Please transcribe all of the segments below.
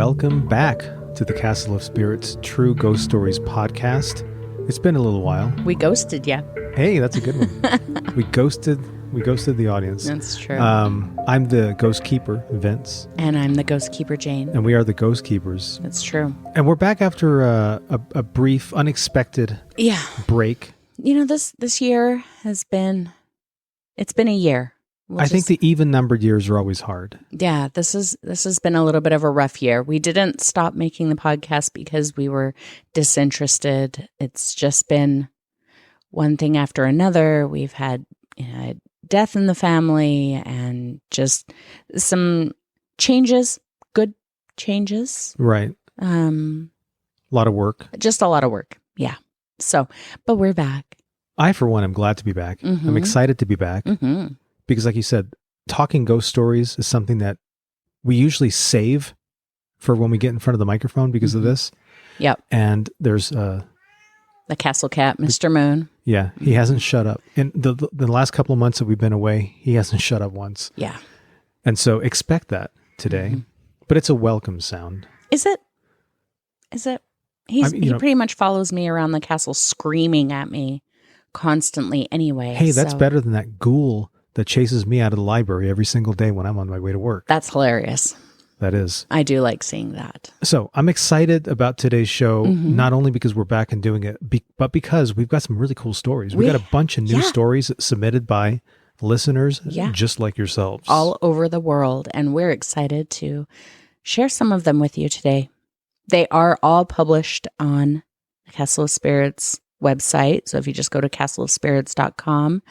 welcome back to the Castle of Spirits True Ghost Stories podcast. It's been a little while. We ghosted you. Hey, that's a good one. We ghosted the audience. That's true. I'm the ghost keeper, Vince. And I'm the ghost keeper, Jane. And we are the ghost keepers. That's true. And we're back after a brief, unexpected break. You know, this year has been, it's been a year. I think the even-numbered years are always hard. Yeah, this has been a little bit of a rough year. We didn't stop making the podcast because we were disinterested. It's just been one thing after another. We've had death in the family and just some changes, good changes. Right. A lot of work. Just a lot of work. Yeah. So, but we're back. I, for one, am glad to be back. Mm-hmm. I'm excited to be back. Mm-hmm. Because like you said, talking ghost stories is something that we usually save for when we get in front of the microphone because of this. Yep. And there's the castle cat, Mr. Moon. Yeah, he hasn't shut up. In the last couple of months that we've been away, he hasn't shut up once. Yeah. And so expect that today. Mm-hmm. But it's a welcome sound. Is it? He pretty much follows me around the castle screaming at me constantly anyway. Hey, that's better than that ghoul that chases me out of the library every single day when I'm on my way to work. That's hilarious. That is. I do like seeing that. So I'm excited about today's show, not only because we're back and doing it, but because we've got some really cool stories. We got a bunch of new stories submitted by listeners just like yourselves. All over the world. And we're excited to share some of them with you today. They are all published on the Castle of Spirits website. So if you just go to castleofspirits.com,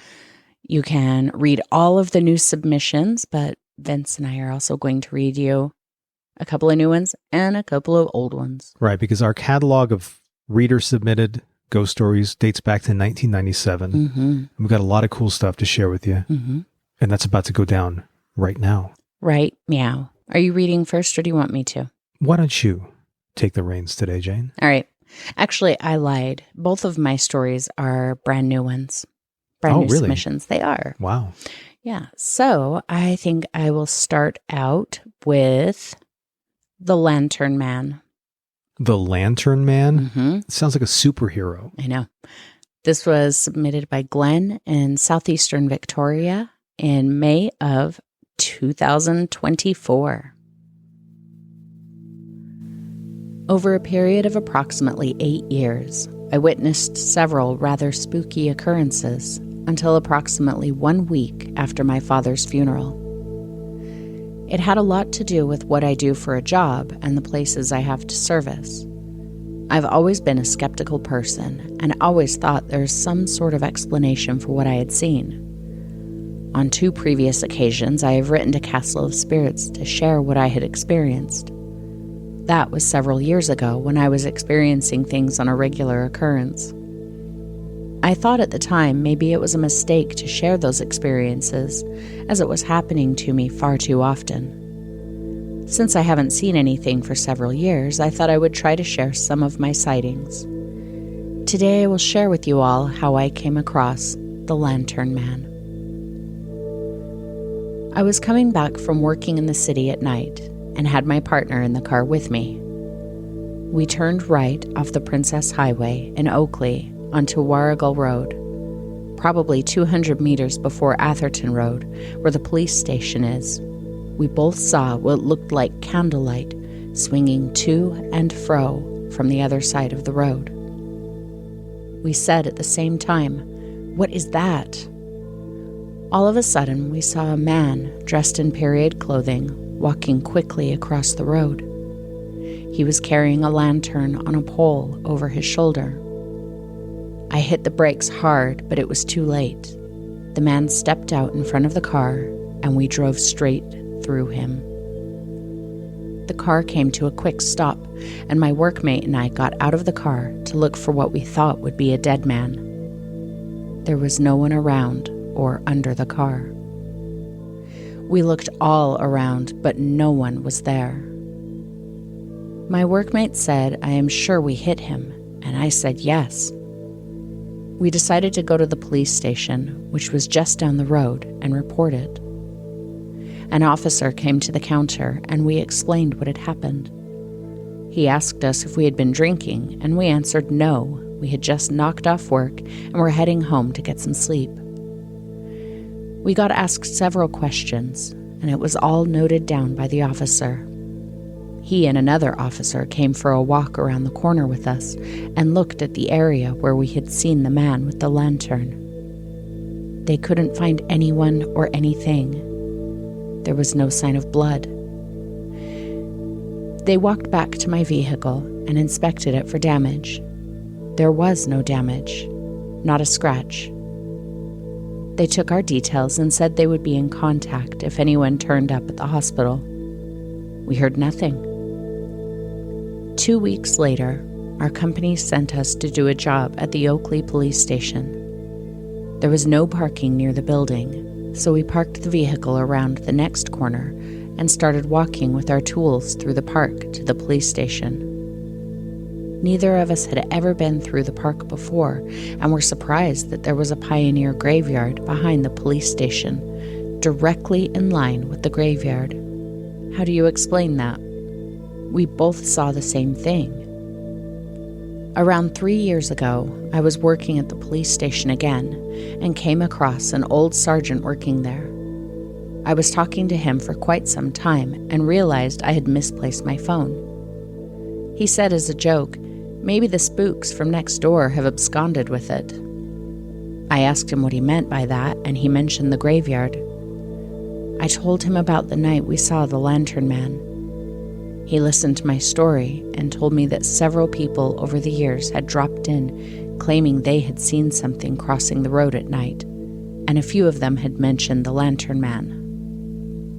you can read all of the new submissions, but Vince and I are also going to read you a couple of new ones and a couple of old ones. Right, because our catalog of reader-submitted ghost stories dates back to 1997. Mm-hmm. We've got a lot of cool stuff to share with you, and that's about to go down right now. Right, meow. Are you reading first, or do you want me to? Why don't you take the reins today, Jane? All right. Actually, I lied. Both of my stories are brand new ones. Brand new submissions. They are. Wow. Yeah. So I think I will start out with The Lantern Man. The Lantern Man? Mm-hmm. Sounds like a superhero. I know. This was submitted by Glenn in southeastern Victoria in May of 2024. Over a period of approximately 8 years, I witnessed several rather spooky occurrences until approximately 1 week after my father's funeral. It had a lot to do with what I do for a job and the places I have to service. I've always been a skeptical person and always thought there's some sort of explanation for what I had seen. On 2 previous occasions, I have written to Castle of Spirits to share what I had experienced. That was several years ago when I was experiencing things on a regular occurrence. I thought at the time maybe it was a mistake to share those experiences, as it was happening to me far too often. Since I haven't seen anything for several years, I thought I would try to share some of my sightings. Today I will share with you all how I came across the Lantern Man. I was coming back from working in the city at night and had my partner in the car with me. We turned right off the Princess Highway in Oakley onto Warrigal Road, probably 200 meters before Atherton Road, where the police station is. We both saw what looked like candlelight swinging to and fro from the other side of the road. We said at the same time, "What is that?" All of a sudden, we saw a man dressed in period clothing walking quickly across the road. He was carrying a lantern on a pole over his shoulder. I hit the brakes hard, but it was too late. The man stepped out in front of the car, and we drove straight through him. The car came to a quick stop, and my workmate and I got out of the car to look for what we thought would be a dead man. There was no one around or under the car. We looked all around, but no one was there. My workmate said, "I am sure we hit him," and I said yes. We decided to go to the police station, which was just down the road, and report it. An officer came to the counter, and we explained what had happened. He asked us if we had been drinking, and we answered no. We had just knocked off work and were heading home to get some sleep. We got asked several questions, and it was all noted down by the officer. He and another officer came for a walk around the corner with us and looked at the area where we had seen the man with the lantern. They couldn't find anyone or anything. There was no sign of blood. They walked back to my vehicle and inspected it for damage. There was no damage, not a scratch. They took our details and said they would be in contact if anyone turned up at the hospital. We heard nothing. 2 weeks later, our company sent us to do a job at the Oakley police station. There was no parking near the building, so we parked the vehicle around the next corner and started walking with our tools through the park to the police station. Neither of us had ever been through the park before, and were surprised that there was a pioneer graveyard behind the police station, directly in line with the graveyard. How do you explain that? We both saw the same thing. Around 3 years ago, I was working at the police station again and came across an old sergeant working there. I was talking to him for quite some time and realized I had misplaced my phone. He said as a joke, maybe the spooks from next door have absconded with it. I asked him what he meant by that, and he mentioned the graveyard. I told him about the night we saw the lantern man. He listened to my story and told me that several people over the years had dropped in, claiming they had seen something crossing the road at night, and a few of them had mentioned the lantern man.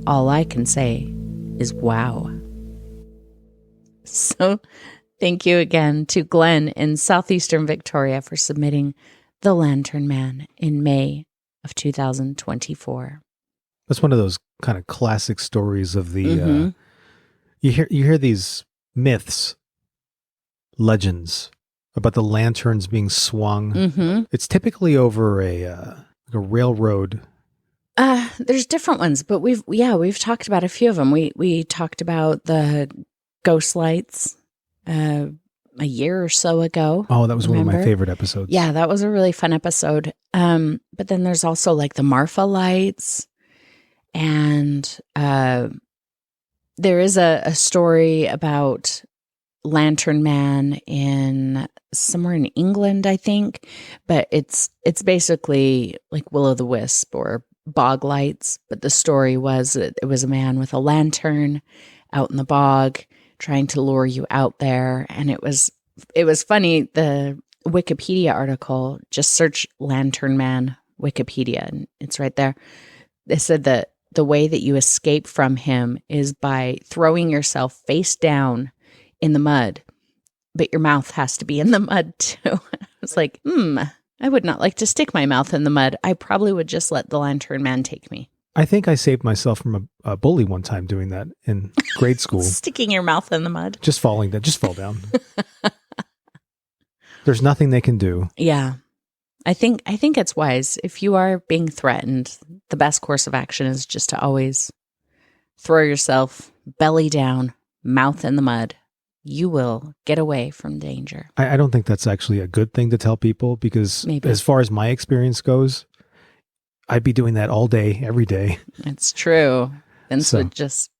All I can say is wow. So, thank you again to Glenn in southeastern Victoria for submitting The Lantern Man in May of 2024. That's one of those kind of classic stories of the, you hear these myths, legends about the lanterns being swung. It's typically over a railroad. There's different ones, but we've talked about a few of them. We talked about the ghost lights a year or so ago. Oh, that was one of my favorite episodes. Yeah, that was a really fun episode. But then there's also like the Marfa lights, and there is a story about Lantern Man in somewhere in England, I think, but it's basically like will-o'-the-wisp or bog lights. But the story was that it was a man with a lantern out in the bog trying to lure you out there. And it was funny. The Wikipedia article, just search Lantern Man Wikipedia, and it's right there. They said that the way that you escape from him is by throwing yourself face down in the mud, but your mouth has to be in the mud too. I was like, I would not like to stick my mouth in the mud. I probably would just let the Lantern Man take me. I think I saved myself from a bully one time doing that in grade school. Sticking your mouth in the mud. Just falling down. Just fall down. There's nothing they can do. Yeah. I think it's wise. If you are being threatened, the best course of action is just to always throw yourself belly down, mouth in the mud. You will get away from danger. I don't think that's actually a good thing to tell people, because as far as my experience goes, I'd be doing that all day, every day. It's true. Vince would just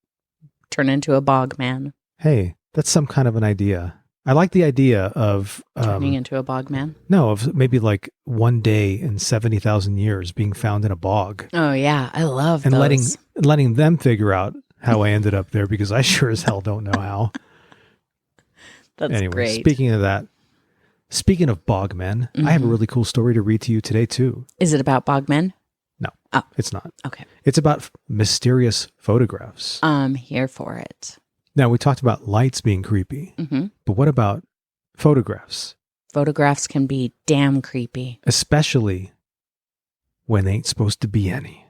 turn into a bog man. Hey, that's some kind of an idea. I like the idea of turning into a bog man. No, of maybe like one day in 70,000 years being found in a bog. Oh yeah, I love and those. letting them figure out how I ended up there, because I sure as hell don't know how. That's anyway, great. Speaking of bog men, I have a really cool story to read to you today too. Is it about bog men? No, it's not. Okay. It's about mysterious photographs. I'm here for it. Now, we talked about lights being creepy, but what about photographs? Photographs can be damn creepy. Especially when they ain't supposed to be any.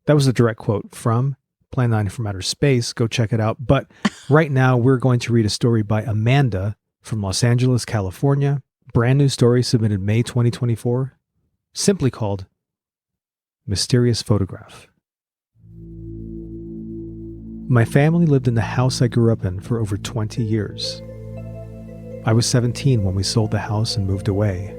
That was a direct quote from Plan 9 from Outer Space. Go check it out. But right now, we're going to read a story by Amanda from Los Angeles, California. Brand new story submitted May 2024, simply called Mysterious Photograph. My family lived in the house I grew up in for over 20 years. I was 17 when we sold the house and moved away.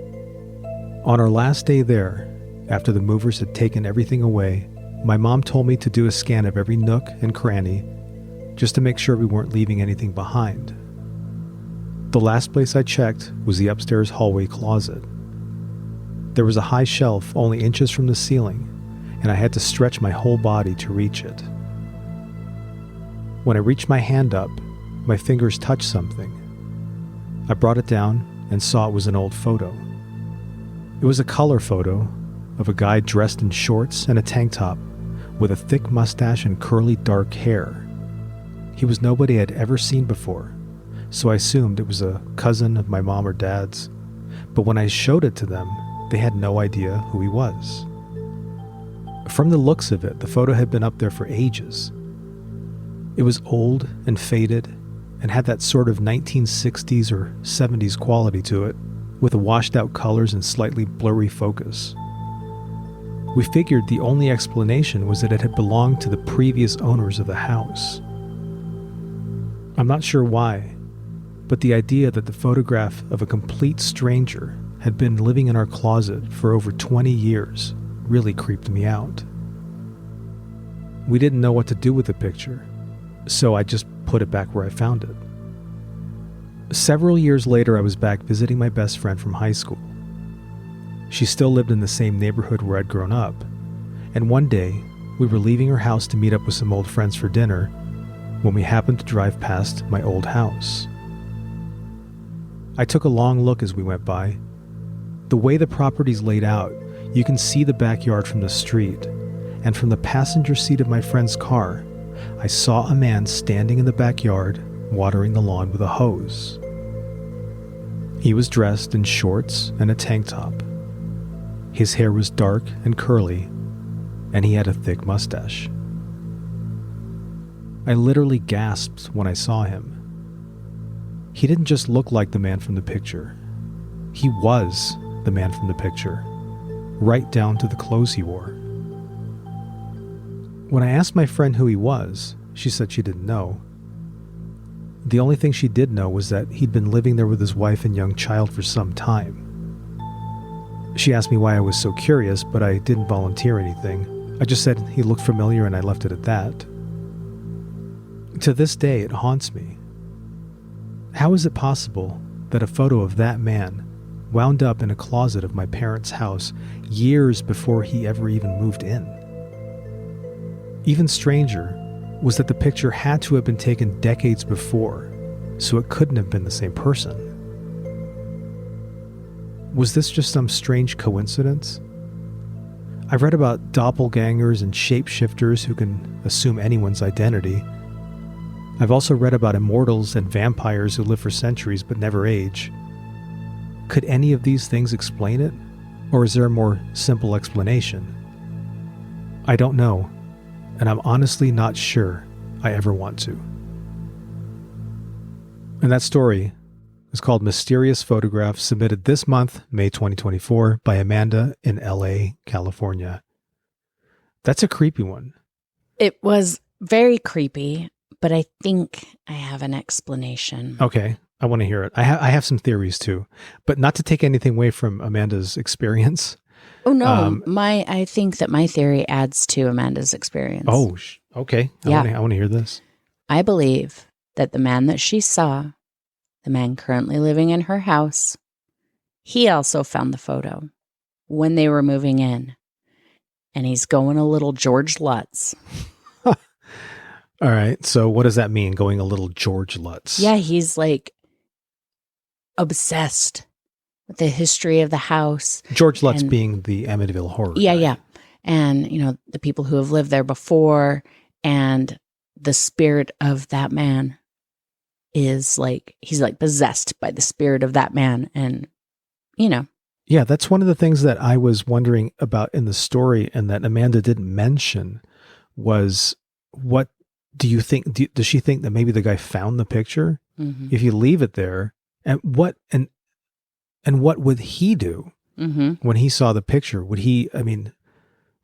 On our last day there, after the movers had taken everything away, my mom told me to do a scan of every nook and cranny just to make sure we weren't leaving anything behind. The last place I checked was the upstairs hallway closet. There was a high shelf only inches from the ceiling, and I had to stretch my whole body to reach it. When I reached my hand up, my fingers touched something. I brought it down and saw it was an old photo. It was a color photo of a guy dressed in shorts and a tank top with a thick mustache and curly dark hair. He was nobody I'd ever seen before, so I assumed it was a cousin of my mom or dad's. But when I showed it to them, they had no idea who he was. From the looks of it, the photo had been up there for ages. It was old and faded and had that sort of 1960s or 70s quality to it, with a washed out colors and slightly blurry focus. We figured the only explanation was that it had belonged to the previous owners of the house. I'm not sure why, but the idea that the photograph of a complete stranger had been living in our closet for over 20 years really creeped me out. We didn't know what to do with the picture, so I just put it back where I found it. Several years later, I was back visiting my best friend from high school. She still lived in the same neighborhood where I'd grown up, and one day, we were leaving her house to meet up with some old friends for dinner when we happened to drive past my old house. I took a long look as we went by. The way the property's laid out, you can see the backyard from the street, and from the passenger seat of my friend's car, I saw a man standing in the backyard watering the lawn with a hose. He was dressed in shorts and a tank top. His hair was dark and curly, and he had a thick mustache. I literally gasped when I saw him. He didn't just look like the man from the picture. He was the man from the picture, right down to the clothes he wore. When I asked my friend who he was, she said she didn't know. The only thing she did know was that he'd been living there with his wife and young child for some time. She asked me why I was so curious, but I didn't volunteer anything. I just said he looked familiar and I left it at that. To this day, it haunts me. How is it possible that a photo of that man wound up in a closet of my parents' house years before he ever even moved in? Even stranger was that the picture had to have been taken decades before, so it couldn't have been the same person. Was this just some strange coincidence? I've read about doppelgangers and shapeshifters who can assume anyone's identity. I've also read about immortals and vampires who live for centuries but never age. Could any of these things explain it? Or is there a more simple explanation? I don't know, and I'm honestly not sure I ever want to. And that story is called Mysterious Photograph, submitted this month, May 2024, by Amanda in LA, California. That's a creepy one. It was very creepy, but I think I have an explanation. Okay, I want to hear it. I have some theories too, but not to take anything away from Amanda's experience. Oh no, I think that my theory adds to Amanda's experience. Oh, okay. I want to hear this. I believe that the man that she saw, the man currently living in her house, he also found the photo when they were moving in, and he's going a little George Lutz. All right. So what does that mean, going a little George Lutz? Yeah, he's like obsessed with the history of the house. George Lutz being the Amityville Horror. Yeah, guy. yeah. And, the people who have lived there before, and the spirit of that man is he's possessed by the spirit of that man. And, Yeah, that's one of the things that I was wondering about in the story and that Amanda didn't mention was, what do you think? Does she think that maybe the guy found the picture? Mm-hmm. If you leave it there, and what would he do when he saw the picture? Would he,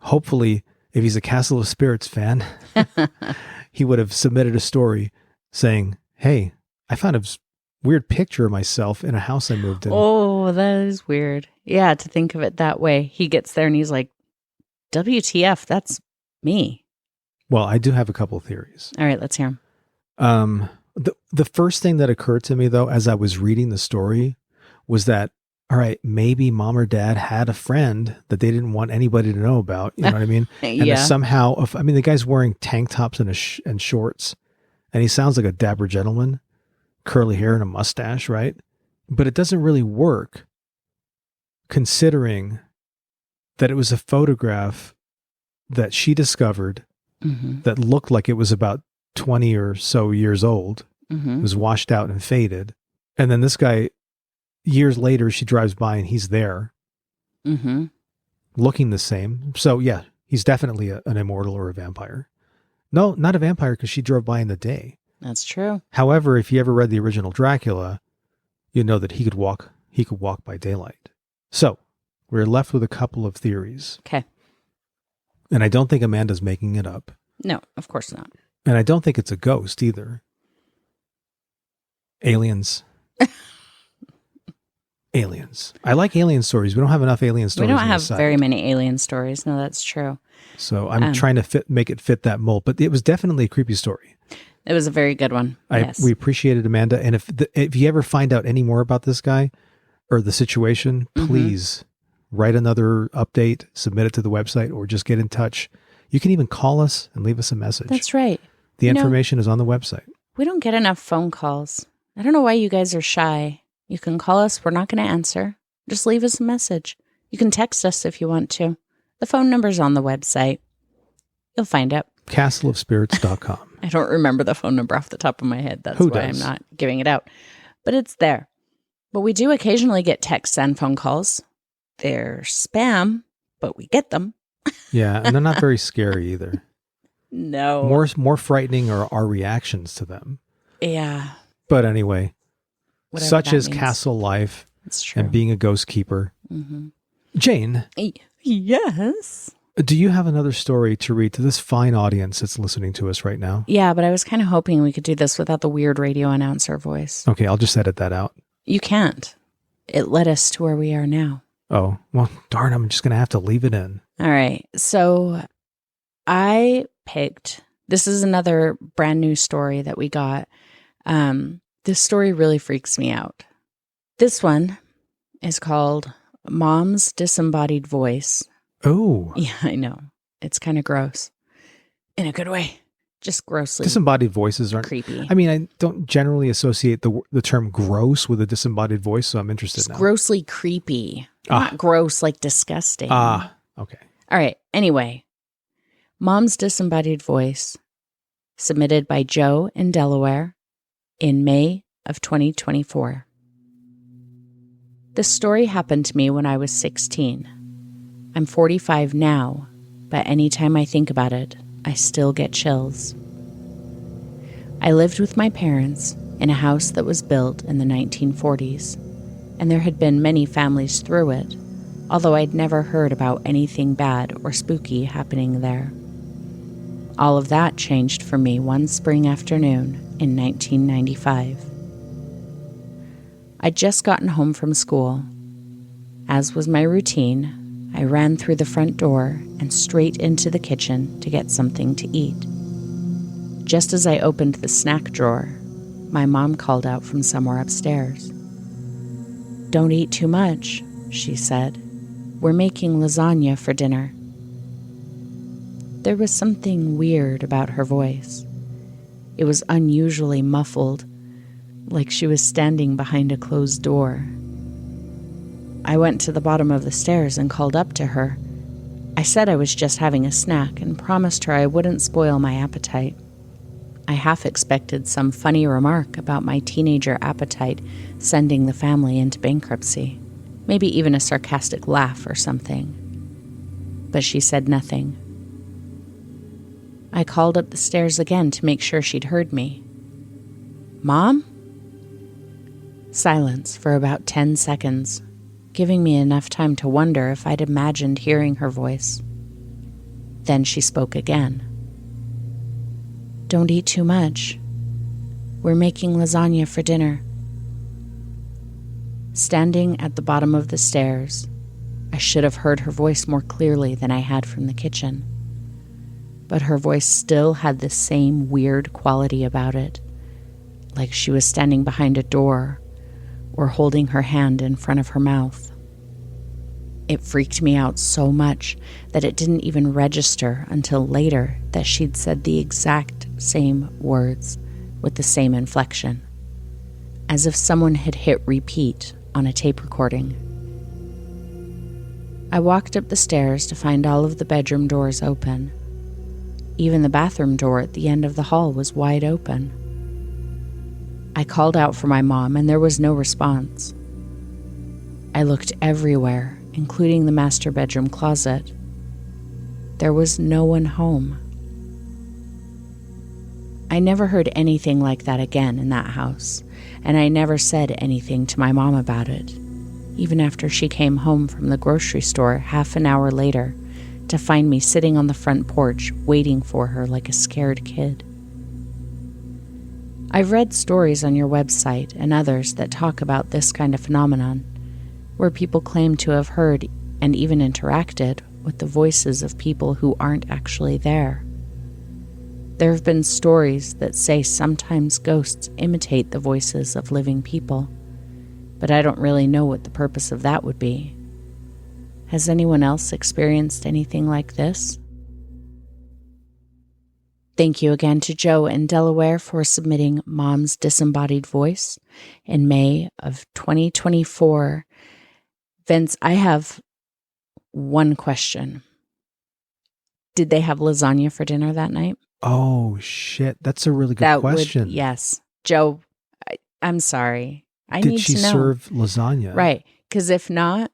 hopefully if he's a Castle of Spirits fan, he would have submitted a story saying, hey, I found a weird picture of myself in a house I moved in. Oh, that is weird. Yeah, to think of it that way. He gets there and he's like, WTF, that's me. Well, I do have a couple of theories. All right, let's hear them. The first thing that occurred to me, though, as I was reading the story was that, all right, maybe mom or dad had a friend that they didn't want anybody to know about. You know what I mean? And Yeah. somehow, the guy's wearing tank tops and and shorts, and he sounds like a dapper gentleman, curly hair and a mustache, right? But it doesn't really work considering that it was a photograph that she discovered that looked like it was about 20 or so years old. It was washed out and faded. And then this guy, years later, she drives by and he's there looking the same. So yeah, he's definitely an immortal or a vampire. No, not a vampire because she drove by in the day. That's true. However, if you ever read the original Dracula, you know that he could walk by daylight. So we're left with a couple of theories. Okay. And I don't think Amanda's making it up. No, of course not. And I don't think it's a ghost either. Aliens. Aliens. I like alien stories. We don't have enough alien stories. We don't on have this side. very many alien stories. No, that's true. So I'm trying to make it fit that mold. But it was definitely a creepy story. It was a very good one. Yes. We appreciate it, Amanda. And if you ever find out any more about this guy or the situation, please write another update, submit it to the website, or just get in touch. You can even call us and leave us a message. That's right. The information is on the website. We don't get enough phone calls. I don't know why you guys are shy. You can call us. We're not going to answer. Just leave us a message. You can text us if you want to. The phone number's on the website. You'll find it. castleofspirits.com. I don't remember the phone number off the top of my head. That's Who why does? I'm not giving it out. But it's there. But we do occasionally get texts and phone calls. They're spam, but we get them. Yeah, and they're not very scary either. No. More frightening are our reactions to them. Yeah. But anyway, Whatever such that is means. castle life It's true. and being a ghost keeper. Jane, Yes. do you have another story to read to this fine audience that's listening to us right now? Yeah, but I was kind of hoping we could do this without the weird radio announcer voice. Okay, I'll just edit that out. You can't. It led us to where we are now. Oh, well, darn, I'm just going to have to leave it in. All right. So I picked, this is another brand new story that we got. This story really freaks me out. This one is called Mom's Disembodied Voice. Oh. Yeah, I know. It's kind of gross. In a good way. Just grossly Disembodied voices aren't creepy. I mean, I don't generally associate the term gross with a disembodied voice, so I'm interested It's now. grossly creepy. Not gross, like disgusting. Okay. All right. Anyway, Mom's Disembodied Voice, submitted by Joe in Delaware in May of 2024. This story happened to me when I was 16. I'm 45 now, but anytime I think about it, I still get chills. I lived with my parents in a house that was built in the 1940s, and there had been many families through it, although I'd never heard about anything bad or spooky happening there. All of that changed for me one spring afternoon in 1995. I'd just gotten home from school. As was my routine, I ran through the front door and straight into the kitchen to get something to eat. Just as I opened the snack drawer, my mom called out from somewhere upstairs. "Don't eat too much," she said. "We're making lasagna for dinner." There was something weird about her voice. It was unusually muffled, like she was standing behind a closed door. I went to the bottom of the stairs and called up to her. I said I was just having a snack and promised her I wouldn't spoil my appetite. I half expected some funny remark about my teenager appetite sending the family into bankruptcy, maybe even a sarcastic laugh or something. But she said nothing. I called up the stairs again to make sure she'd heard me. "Mom?" Silence for about 10 seconds, giving me enough time to wonder if I'd imagined hearing her voice. Then she spoke again. "Don't eat too much. We're making lasagna for dinner." Standing at the bottom of the stairs, I should have heard her voice more clearly than I had from the kitchen. But her voice still had the same weird quality about it, like she was standing behind a door or holding her hand in front of her mouth. It freaked me out so much that it didn't even register until later that she'd said the exact same words with the same inflection, as if someone had hit repeat on a tape recording. I walked up the stairs to find all of the bedroom doors open. Even the bathroom door at the end of the hall was wide open. I called out for my mom, and there was no response. I looked everywhere, including the master bedroom closet. There was no one home. I never heard anything like that again in that house, and I never said anything to my mom about it, even after she came home from the grocery store half an hour later to find me sitting on the front porch waiting for her like a scared kid. I've read stories on your website and others that talk about this kind of phenomenon, where people claim to have heard and even interacted with the voices of people who aren't actually there. There have been stories that say sometimes ghosts imitate the voices of living people, but I don't really know what the purpose of that would be. Has anyone else experienced anything like this? Thank you again to Joe in Delaware for submitting Mom's Disembodied Voice in May of 2024. Vince, I have one question. Did they have lasagna for dinner that night? Oh, shit. That's a really good question. Yes. Joe, I'm sorry. I Did need she to know. serve lasagna? Right. Because if not,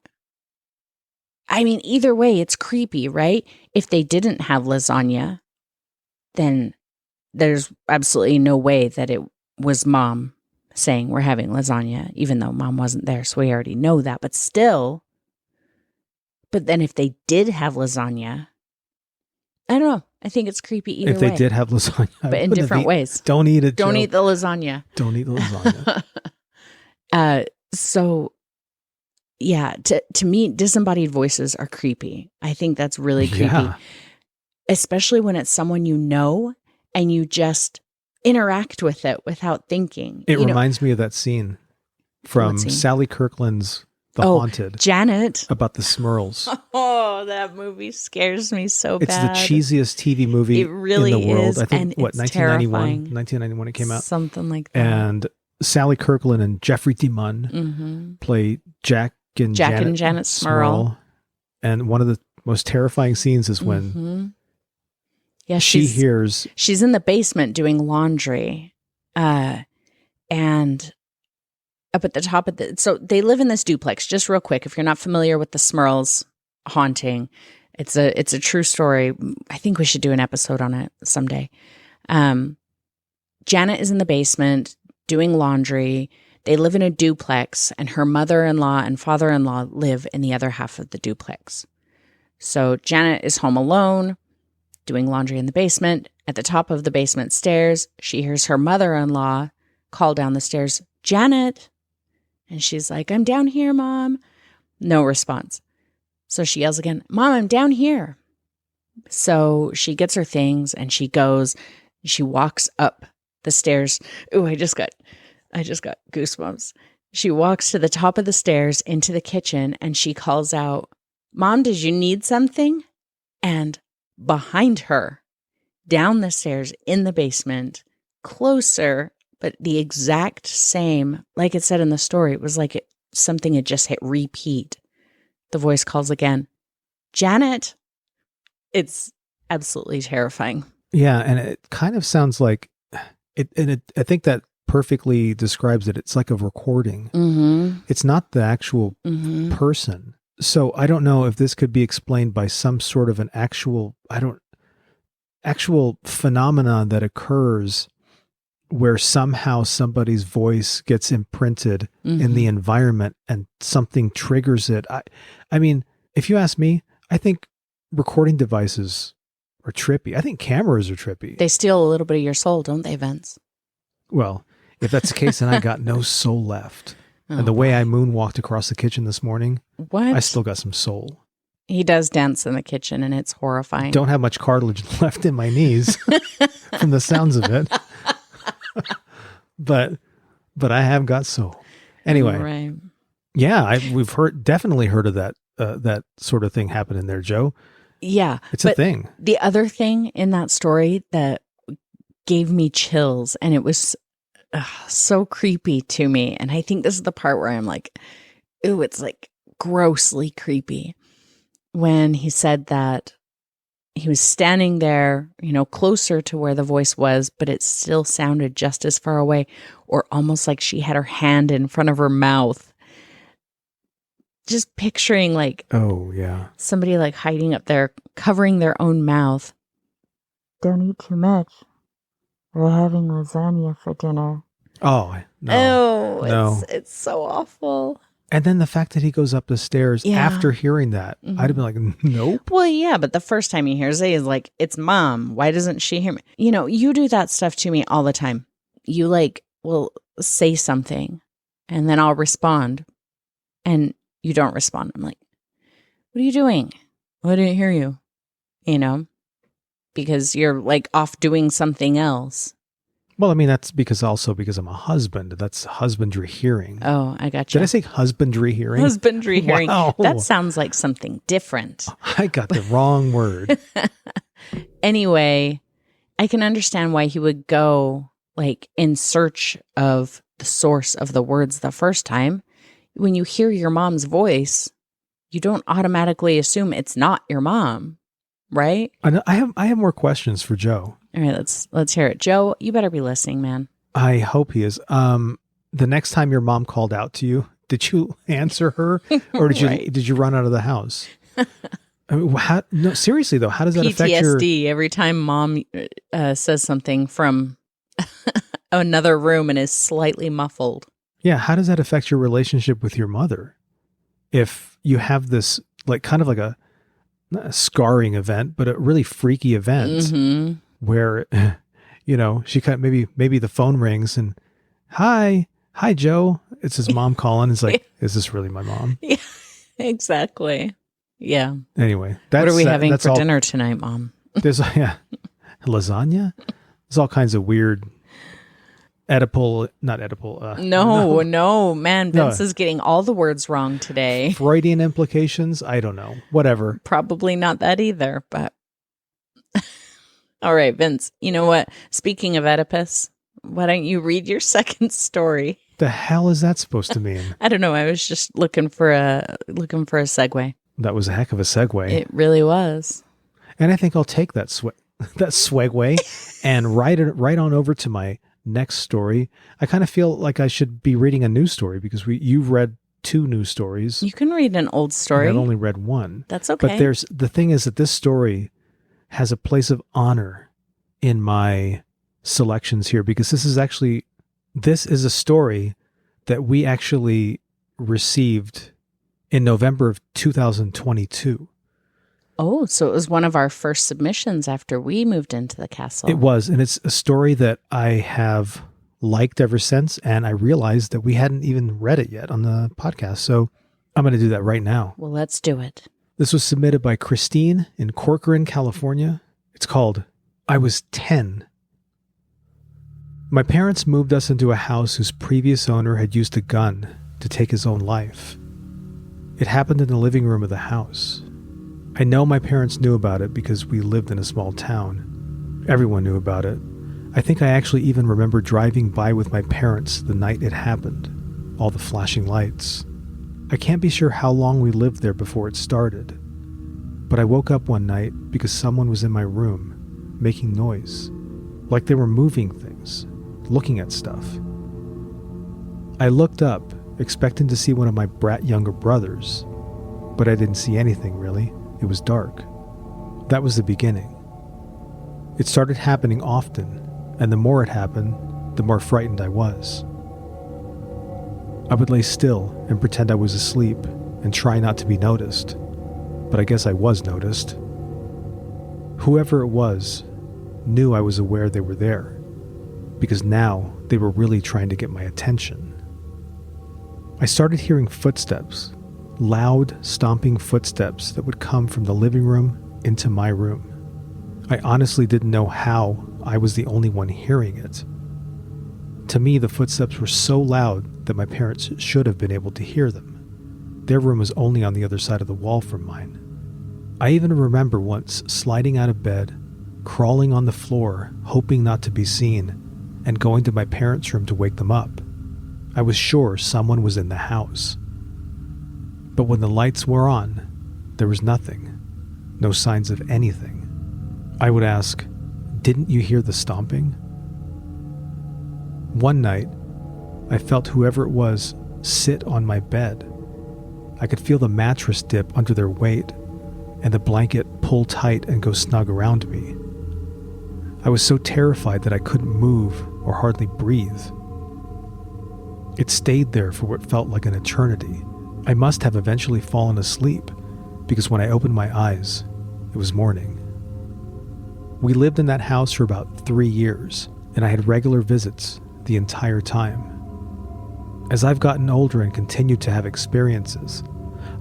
I mean, either way, it's creepy, right? If they didn't have lasagna, then there's absolutely no way that it was Mom saying we're having lasagna, even though Mom wasn't there, so we already know that. But still, but then if they did have lasagna, I don't know. I think it's creepy either way. If they did have lasagna. But in different ways. Don't eat it, Don't Joe. eat the lasagna. Don't eat the lasagna. So, yeah, to me, disembodied voices are creepy. I think that's really creepy. Yeah. Especially when it's someone you know and you just interact with it without thinking. It reminds me of that scene from Sally Kirkland's The Haunted. Janet. About the Smurls. Oh, that movie scares me so bad. It's the cheesiest TV movie it really in the world. is, I think, and what, it's 1991 it came out? Something like that. And Sally Kirkland and Jeffrey DeMunn play Jack and Janet Smurl. And one of the most terrifying scenes is when yeah, she's in the basement doing laundry, and up at the top of so they live in this duplex. Just real quick, if you're not familiar with the Smurls haunting, it's a true story. I think we should do an episode on it someday. Janet is in the basement doing laundry. They live in a duplex, and her mother-in-law and father-in-law live in the other half of the duplex. So Janet is home alone, doing laundry in the basement. At the top of the basement stairs, she hears her mother-in-law call down the stairs, "Janet." And she's like, "I'm down here, Mom." No response. So she yells again, "Mom, I'm down here." So she gets her things and she goes, she walks up the stairs. Ooh, I just got goosebumps. She walks to the top of the stairs into the kitchen and she calls out, "Mom, did you need something?" And behind her, down the stairs in the basement, closer, but the exact same, like it said in the story, it was like something had just hit repeat. The voice calls again, "Janet." It's absolutely terrifying. Yeah, and it kind of sounds like I think that perfectly describes it. It's like a recording. It's not the actual person. So I don't know if this could be explained by some sort of an actual phenomenon that occurs where somehow somebody's voice gets imprinted in the environment and something triggers it. I mean, if you ask me, I think recording devices or trippy. I think cameras are trippy. They steal a little bit of your soul, don't they, Vince? Well, if that's the case, then I got no soul left. Oh, and the way I moonwalked across the kitchen this morning, what? I still got some soul. He does dance in the kitchen, and it's horrifying. Don't have much cartilage left in my knees from the sounds of it. but I have got soul. Anyway, right. Yeah, we've definitely heard of that sort of thing happening there, Joe. Yeah, it's a thing. The other thing in that story that gave me chills, and it was so creepy to me, and I think this is the part where I'm like, ooh, it's like grossly creepy. When he said that he was standing there, closer to where the voice was, but it still sounded just as far away, or almost like she had her hand in front of her mouth. Just picturing like, oh yeah, somebody like hiding up there, covering their own mouth. Don't eat too much. We're having lasagna for dinner. Oh no. It's so awful. And then the fact that he goes up the stairs after hearing that, I'd have been like, nope. Well, yeah, but the first time he hears it, he's like, it's Mom. Why doesn't she hear me? You do that stuff to me all the time. You will say something and then I'll respond and you don't respond. I'm like, what are you doing? Oh, I didn't hear you. Because you're like off doing something else. Well, I mean, that's because I'm a husband. That's husbandry hearing. Oh, I got you. Did I say husbandry hearing? Husbandry hearing. Wow. That sounds like something different. I got the wrong word. Anyway, I can understand why he would go like in search of the source of the words the first time. When you hear your mom's voice, you don't automatically assume it's not your mom, right? I have more questions for Joe. All right, let's hear it. Joe, you better be listening, man. I hope he is. The next time your mom called out to you, did you answer her, or did you run out of the house? I mean, no, seriously though, how does that affect your PTSD every time Mom says something from another room and is slightly muffled? Yeah, how does that affect your relationship with your mother? If you have this like kind of like a not a scarring event, but a really freaky event where, she maybe the phone rings and hi Joe. It's his mom calling. It's like, is this really my mom? Yeah, exactly. Yeah. Anyway, what are we having for dinner tonight, Mom? There's lasagna. There's all kinds of weird not Oedipal. No, man. Vince is getting all the words wrong today. Freudian implications. I don't know. Whatever. Probably not that either, but all right, Vince, you know what? Speaking of Oedipus, why don't you read your second story? The hell is that supposed to mean? I don't know. I was just looking for a segue. That was a heck of a segue. It really was. And I think I'll take that segue and right on over to my next story. I kind of feel like I should be reading a news story because you've read 2 news stories. You can read an old story. I've only read 1. That's okay. But the thing is that this story has a place of honor in my selections here because this is a story that we actually received in November of 2022. Oh, so it was one of our first submissions after we moved into the castle. It was, and it's a story that I have liked ever since, and I realized that we hadn't even read it yet on the podcast, so I'm going to do that right now. Well, let's do it. This was submitted by Christine in Corcoran, California. It's called, I Was 10. My parents moved us into a house whose previous owner had used a gun to take his own life. It happened in the living room of the house. I know my parents knew about it because we lived in a small town. Everyone knew about it. I think I actually even remember driving by with my parents the night it happened. All the flashing lights. I can't be sure how long we lived there before it started. But I woke up one night because someone was in my room, making noise. Like they were moving things, looking at stuff. I looked up, expecting to see one of my brat younger brothers. But I didn't see anything really. It was dark. That was the beginning. It started happening often, and the more it happened, the more frightened I was. I would lay still and pretend I was asleep and try not to be noticed, but I guess I was noticed. Whoever it was knew I was aware they were there, because now they were really trying to get my attention. I started hearing footsteps, loud, stomping footsteps that would come from the living room into my room. I honestly didn't know how I was the only one hearing it. To me, the footsteps were so loud that my parents should have been able to hear them. Their room was only on the other side of the wall from mine. I even remember once sliding out of bed, crawling on the floor, hoping not to be seen, and going to my parents' room to wake them up. I was sure someone was in the house. But when the lights were on, there was nothing. No signs of anything. I would ask, "Didn't you hear the stomping?" One night, I felt whoever it was sit on my bed. I could feel the mattress dip under their weight and the blanket pull tight and go snug around me. I was so terrified that I couldn't move or hardly breathe. It stayed there for what felt like an eternity. I must have eventually fallen asleep, because when I opened my eyes, it was morning. We lived in that house for about 3 years, and I had regular visits the entire time. As I've gotten older and continued to have experiences,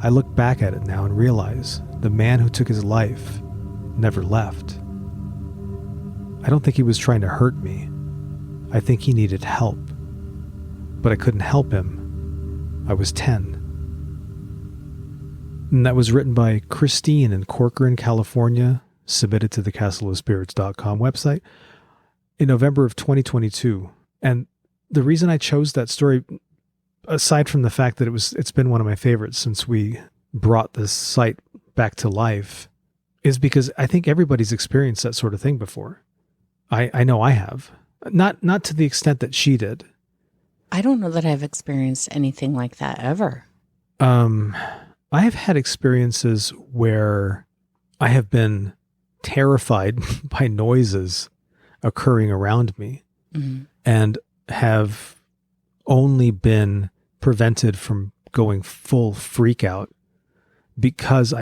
I look back at it now and realize the man who took his life never left. I don't think he was trying to hurt me. I think he needed help. But I couldn't help him. I was 10. And that was written by Christine in Corcoran, California, submitted to the castleofspirits.com website in November of 2022. And the reason I chose that story, aside from the fact that it's been one of my favorites since we brought this site back to life, is because I think everybody's experienced that sort of thing before. I know I have. Not to the extent that she did. I don't know that I've experienced anything like that ever. I have had experiences where I have been terrified by noises occurring around me, and have only been prevented from going full freak out because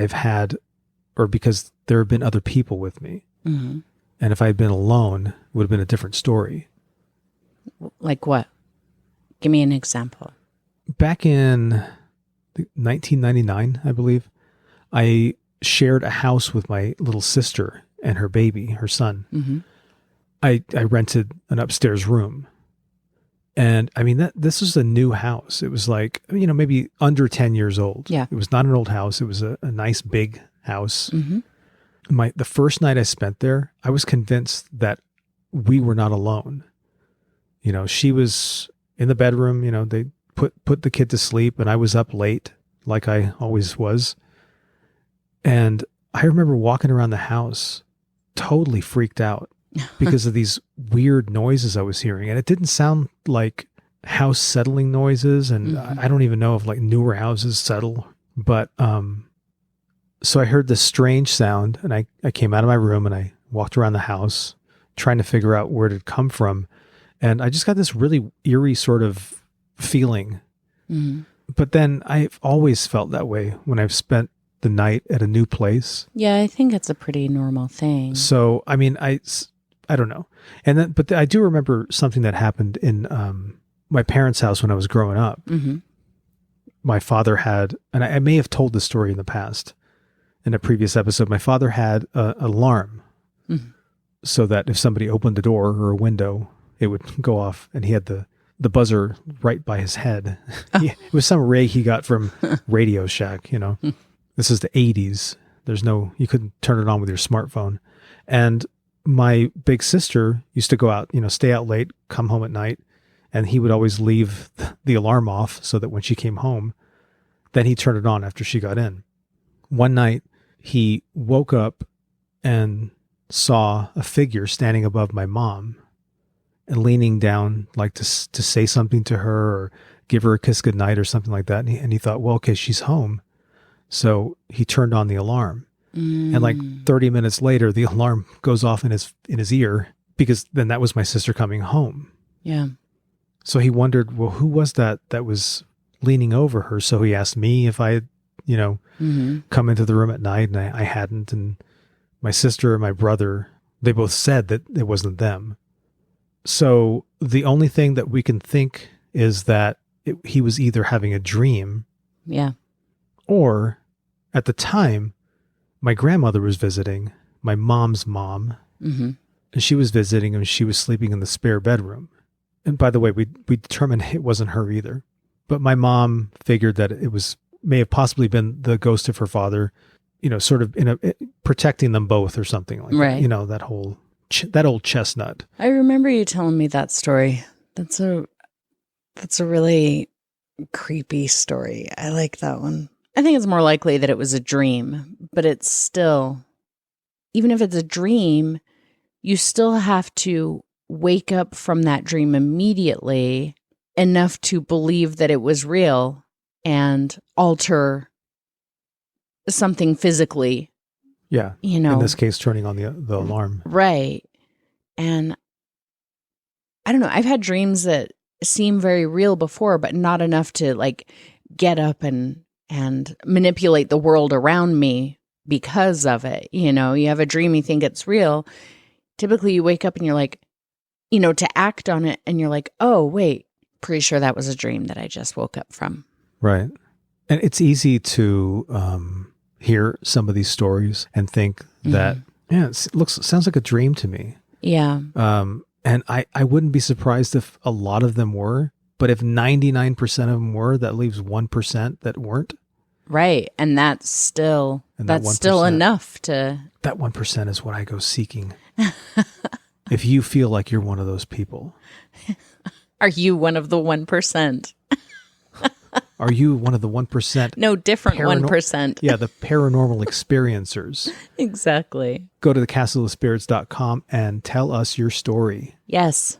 because there have been other people with me. Mm-hmm. And if I had been alone, it would have been a different story. Like what? Give me an example. Back in 1999, I believe, I shared a house with my little sister and her baby, her son. Mm-hmm. I rented an upstairs room. And I mean, this was a new house. It was like, maybe under 10 years old. Yeah. It was not an old house. It was a nice big house. Mm-hmm. The first night I spent there, I was convinced that we were not alone. She was in the bedroom, they put the kid to sleep, and I was up late like I always was. And I remember walking around the house totally freaked out because of these weird noises I was hearing. And it didn't sound like house settling noises. And I don't even know if like newer houses settle, but, so I heard this strange sound, and I came out of my room and I walked around the house trying to figure out where it had come from. And I just got this really eerie sort of feeling. Mm-hmm. But then I've always felt that way when I've spent the night at a new place. Yeah, I think it's a pretty normal thing. So, I mean, I don't know. But I do remember something that happened in my parents' house when I was growing up. Mm-hmm. My father had, and I may have told this story in the past, in a previous episode, my father had an alarm so that if somebody opened the door or a window, it would go off, and he had the buzzer right by his head. Oh. It was some rig he got from Radio Shack, This is the 80s. You couldn't turn it on with your smartphone. And my big sister used to go out, stay out late, come home at night, and he would always leave the alarm off so that when she came home, then he'd turn it on after she got in. One night, he woke up and saw a figure standing above my mom and leaning down like to say something to her or give her a kiss goodnight or something like that. And he thought, well, okay, she's home. So he turned on the alarm. And like 30 minutes later, the alarm goes off in his ear, because then that was my sister coming home. Yeah. So he wondered, well, who was that was leaning over her? So he asked me if I had, come into the room at night, and I hadn't. And my sister and my brother, they both said that it wasn't them. So the only thing that we can think is that he was either having a dream. Yeah. Or at the time, my grandmother was visiting, my mom's mom, Mm-hmm. and she was visiting and she was sleeping in the spare bedroom. And by the way, we determined it wasn't her either. But my mom figured that may have possibly been the ghost of her father, sort of protecting them both or something like Right. that. That old chestnut. I remember you telling me that story. That's a really creepy story. I like that one. I think it's more likely that it was a dream, but it's still, even if it's a dream, you still have to wake up from that dream immediately enough to believe that it was real and alter something physically. Yeah. In this case, turning on the alarm. Right. And I don't know. I've had dreams that seem very real before, but not enough to like get up and manipulate the world around me because of it. You have a dream, you think it's real. Typically you wake up and you're like, to act on it. And you're like, oh, wait, pretty sure that was a dream that I just woke up from. Right. And it's easy to hear some of these stories and think that, sounds like a dream to me. Yeah. And I wouldn't be surprised if a lot of them were, but if 99% of them were, that leaves 1% that weren't. Right. And that's still enough to. That 1% is what I go seeking. If you feel like you're one of those people. Are you one of the 1%? Are you one of the 1%? No, different 1%. Yeah, the paranormal experiencers. Exactly. Go to thecastleofspirits.com and tell us your story. Yes.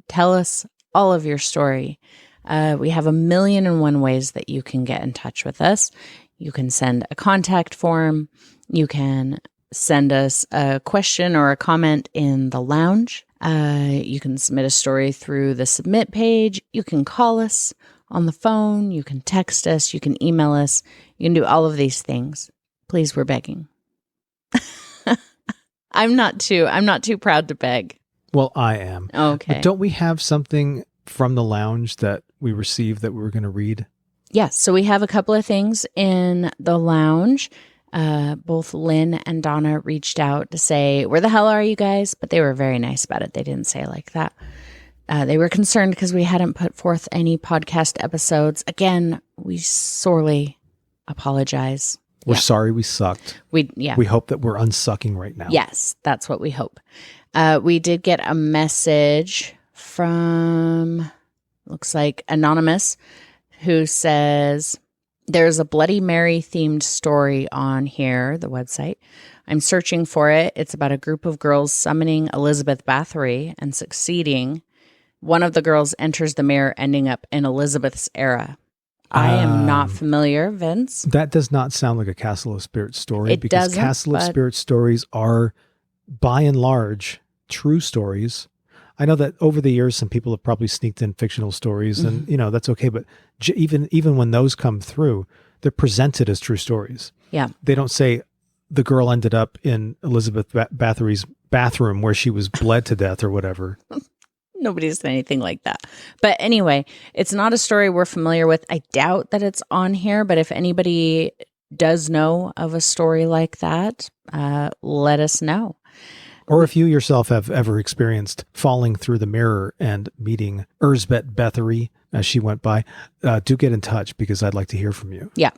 Tell us all of your story. We have 1,000,001 ways that you can get in touch with us. You can send a contact form. You can send us a question or a comment in the lounge. You can submit a story through the submit page. You can call us on the phone. You can text us. You can email us. You can do all of these things. Please, we're begging. I'm not too proud to beg. Well, I am. Okay. But don't we have something from the lounge that we received that we were going to read? Yes. So we have a couple of things in the lounge. Both Lynn and Donna reached out to say, where the hell are you guys? But they were very nice about it. They didn't say it like that. They were concerned because we hadn't put forth any podcast episodes. Again, we sorely apologize. We're sorry we sucked. We hope that we're unsucking right now. Yes, that's what we hope. We did get a message from, looks like Anonymous, who says, there's a Bloody Mary themed story on here, the website. I'm searching for it. It's about a group of girls summoning Elizabeth Bathory and succeeding. One of the girls enters the mirror, ending up in Elizabeth's era. I am not familiar, Vince. That does not sound like a Castle of Spirits story. It because doesn't, Castle of Spirits stories are, by and large, true stories. I know that over the years, some people have probably sneaked in fictional stories, and that's okay. But even when those come through, they're presented as true stories. Yeah, they don't say the girl ended up in Elizabeth Bathory's bathroom where she was bled to death or whatever. Nobody's said anything like that. But anyway, it's not a story we're familiar with. I doubt that it's on here, but if anybody does know of a story like that, let us know. Or if you yourself have ever experienced falling through the mirror and meeting Erzbet Bathory as she went by, do get in touch because I'd like to hear from you. Yeah.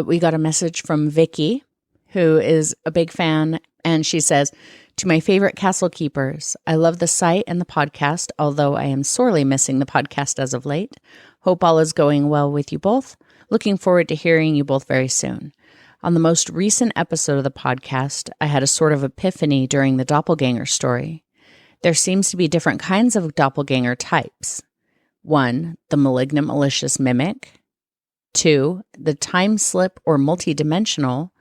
We got a message from Vicky, who is a big fan, and she says, to my favorite castle keepers, I love the site and the podcast, although I am sorely missing the podcast as of late. Hope all is going well with you both. Looking forward to hearing you both very soon. On the most recent episode of the podcast, I had a sort of epiphany during the doppelganger story. There seems to be different kinds of doppelganger types. 1, the malignant malicious mimic. 2, the time slip or multidimensional.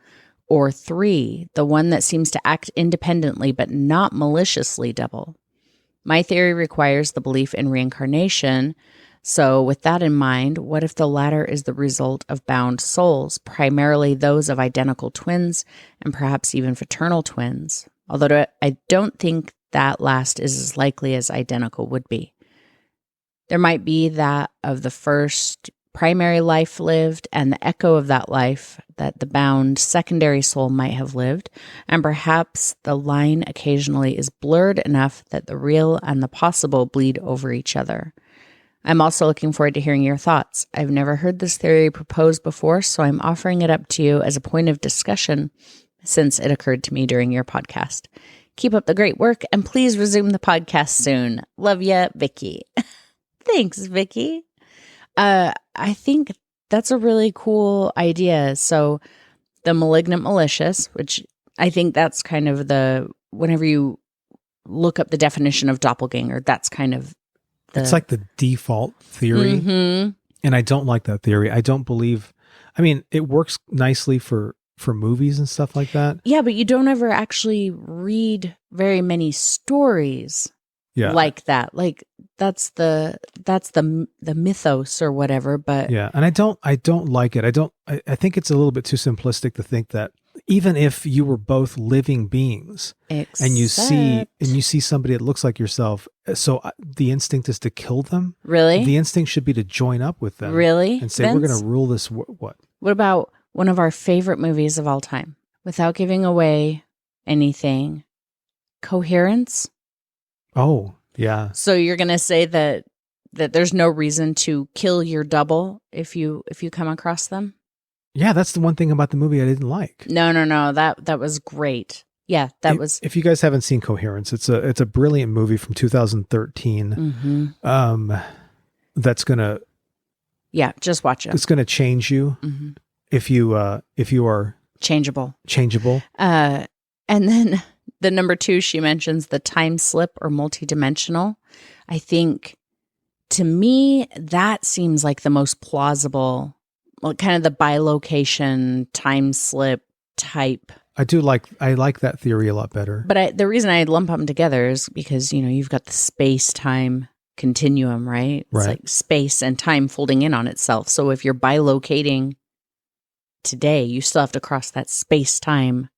Or 3, the one that seems to act independently but not maliciously double. My theory requires the belief in reincarnation, So, with that in mind, what if the latter is the result of bound souls, primarily those of identical twins and perhaps even fraternal twins? Although I don't think that last is as likely as identical would be. There might be that of the first primary life lived and the echo of that life that the bound secondary soul might have lived, and perhaps the line occasionally is blurred enough that the real and the possible bleed over each other. I'm also looking forward to hearing your thoughts. I've never heard this theory proposed before, so I'm offering it up to you as a point of discussion since it occurred to me during your podcast. Keep up the great work, and please resume the podcast soon. Love ya, Vicky. Thanks, Vicky. I think that's a really cool idea. So the malignant malicious, which I think that's kind of whenever you look up the definition of doppelganger, that's kind of it's like the default theory. Mm-hmm. And I don't like that theory. I don't believe, it works nicely for movies and stuff like that. Yeah, but you don't ever actually read very many stories like that. Like that's the mythos or whatever, but yeah. And I don't like it. I think it's a little bit too simplistic to think that even if you were both living beings and you see somebody that looks like yourself, so the instinct is to kill them. Really? The instinct should be to join up with them. Really? And say, Vince? we're going to rule this. What? What about one of our favorite movies of all time? Without giving away anything, Coherence? Oh, yeah. So you're going to say that there's no reason to kill your double if you come across them? Yeah, that's the one thing about the movie I didn't like. No. That was great. Yeah, If you guys haven't seen Coherence, it's a brilliant movie from 2013. Mm-hmm. That's gonna. Yeah, just watch it. It's gonna change you if you are changeable. And then the number 2, she mentions the time slip or multidimensional. I think to me that seems like the most plausible. Well, kind of the bilocation time slip type. I like that theory a lot better. But the reason I lump them together is because, you've got the space-time continuum, right? It's like space and time folding in on itself. So if you're bilocating today, you still have to cross that space-time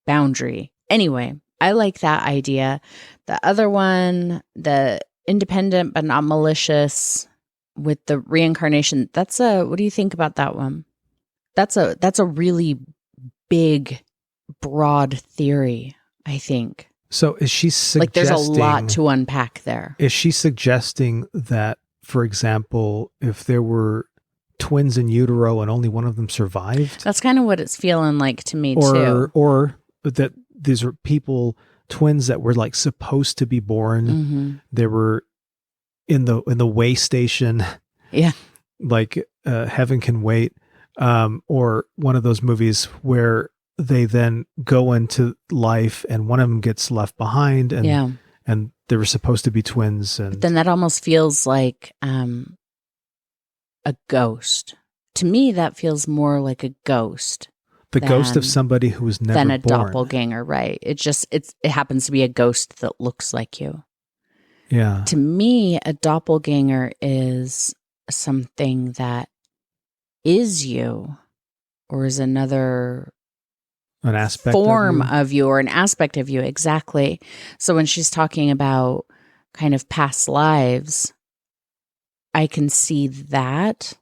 boundary. Anyway, I like that idea. The other one, the independent but not malicious, with the reincarnation, what do you think about that one? That's a really big, broad theory, I think. So is she suggesting, like, there's a lot to unpack there. Is she suggesting that, for example, if there were twins in utero and only one of them survived? That's kind of what it's feeling like to me too. Or that these are twins that were like supposed to be born. Mm-hmm. They were in the way station. Yeah. Like Heaven Can Wait. Or one of those movies where they then go into life and one of them gets left behind and they were supposed to be twins. And but then that almost feels like a ghost. To me, that feels more like a ghost. The ghost of somebody who was never born. Than a doppelganger, right? It happens to be a ghost that looks like you. Yeah. To me, a doppelganger is something that is you, or is an aspect form of you, or an aspect of you. Exactly. So when she's talking about kind of past lives, I can see that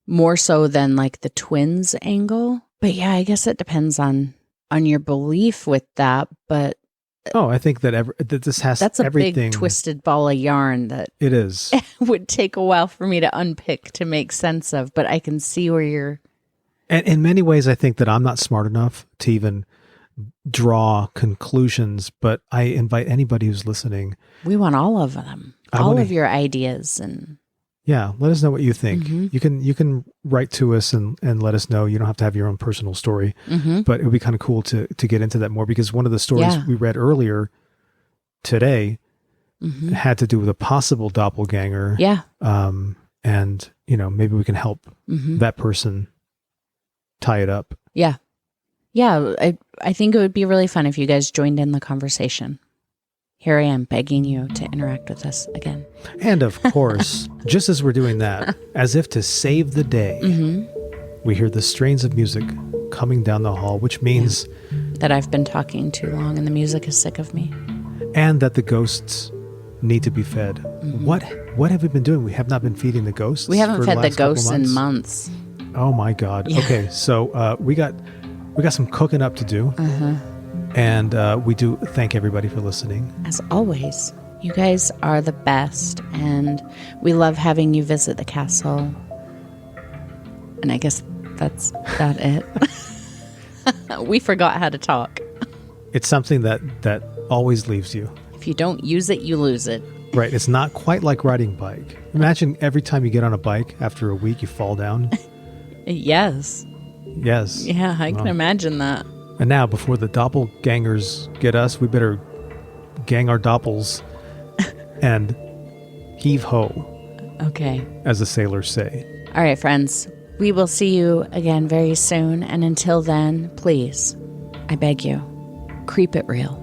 more so than like the twins angle. But yeah, I guess it depends on your belief with that. But I think that this has that's a everything. Big twisted ball of yarn that it is. would take a while for me to unpick to make sense of. But I can see where you're. And in many ways, I think that I'm not smart enough to even draw conclusions. But I invite anybody who's listening. We want all of them, all of your ideas, and let us know what you think. Mm-hmm. You can write to us and let us know. You don't have to have your own personal story, but it would be kind of cool to get into that more, because one of the stories we read earlier today had to do with a possible doppelganger. Yeah. And maybe we can help that person tie it up. Yeah. Yeah. I think it would be really fun if you guys joined in the conversation. Here I am begging you to interact with us again. And of course, just as we're doing that, as if to save the day, we hear the strains of music coming down the hall, which means that I've been talking too long and the music is sick of me. And that the ghosts need to be fed. What have we been doing? We have not been feeding the ghosts. We haven't for fed the last couple ghosts in months. Oh my God. Yeah. Okay, so we got some cooking up to do. And we do thank everybody for listening. As always, you guys are the best, and we love having you visit the castle. And I guess that's about it. We forgot how to talk. It's something that always leaves you. If you don't use it, you lose it. Right. It's not quite like riding a bike. Imagine every time you get on a bike, after a week, you fall down. Yes. Yes. Yeah, I can imagine that. And now, before the doppelgangers get us, we better gang our doppels and heave ho. Okay. As the sailors say. All right, friends. We will see you again very soon. And until then, please, I beg you, creep it real.